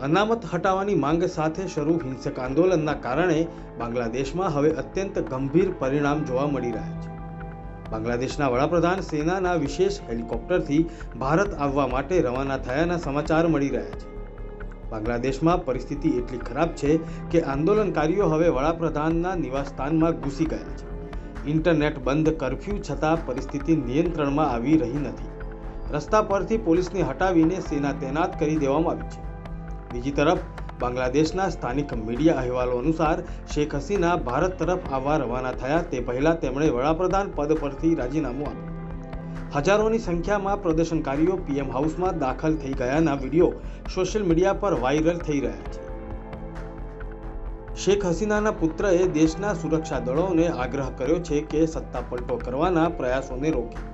અનામત હટાવવાની માંગ સાથે શરૂ હિંસક આંદોલનના કારણે બાંગ્લાદેશમાં હવે અત્યંત ગંભીર પરિણામ જોવા મળી રહ્યા છે. બાંગ્લાદેશના વડાપ્રધાન સેનાના વિશેષ હેલિકોપ્ટરથી ભારત આવવા માટે રવાના થયાના સમાચાર મળી રહ્યા છે. બાંગ્લાદેશમાં પરિસ્થિતિ એટલી ખરાબ છે કે આંદોલનકારીઓ હવે વડાપ્રધાનના નિવાસસ્થાનમાં ઘૂસી ગયા છે. ઇન્ટરનેટ બંધ, કર્ફ્યુ છતાં પરિસ્થિતિ નિયંત્રણમાં આવી રહી નથી. રસ્તા પરથી પોલીસને હટાવીને સેના તૈનાત કરી દેવામાં આવી છે. બીજી તરફ બાંગ્લાદેશના સ્થાનિક મીડિયા અહેવાલો અનુસાર શેખ હસીના ભારત તરફ આવવા રવાના થયા તે પહેલા તેમણે વડાપ્રધાન પદ પરથી રાજીનામું આપ્યું. હજારોની સંખ્યામાં પ્રદર્શનકારીઓ પીએમ હાઉસમાં દાખલ થઈ ગયાના વિડીયો સોશિયલ મીડિયા પર વાયરલ થઈ રહ્યા છે. શેખ હસીનાના પુત્રએ દેશના સુરક્ષા દળોને આગ્રહ કર્યો છે કે સત્તા પલટો કરવાના પ્રયાસોને રોકે.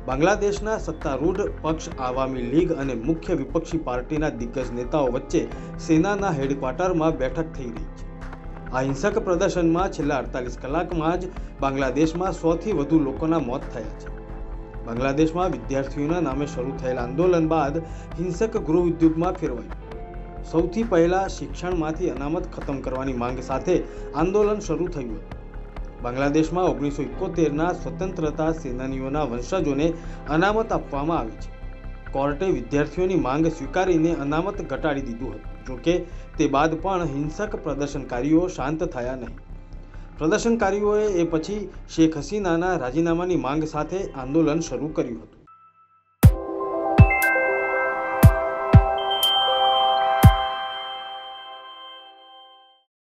બાંગ્લાદેશના સત્તારૂઢ પક્ષ આવામી લીગ અને મુખ્ય વિપક્ષી પાર્ટીના દિગ્ગજ નેતાઓ વચ્ચે સેનાના હેડક્વાર્ટરમાં બેઠક થઈ રહી છે. આ હિંસક પ્રદર્શનમાં છેલ્લા 48 કલાકમાં જ બાંગ્લાદેશમાં 100થી વધુ લોકોના મોત થયા છે. બાંગ્લાદેશમાં વિદ્યાર્થીઓના નામે શરૂ થયેલ આંદોલન બાદ હિંસક ગૃહ ઉદ્યોગમાં ફેરવાયું. સૌથી પહેલા શિક્ષણમાંથી અનામત ખતમ કરવાની માંગ સાથે આંદોલન શરૂ થયું હતું. બાંગ્લાદેશમાં 1971ના સ્વતંત્રતા સેનાનીઓના વંશજોને અનામત આપવામાં આવી છે. કોર્ટે વિદ્યાર્થીઓની માંગ સ્વીકારીને અનામત ઘટાડી દીધું હતું. જોકે તે બાદ પણ હિંસક પ્રદર્શનકારીઓ શાંત થયા નહીં. પ્રદર્શનકારીઓએ એ પછી શેખ હસીનાના રાજીનામાની માંગ સાથે આંદોલન શરૂ કર્યું હતું.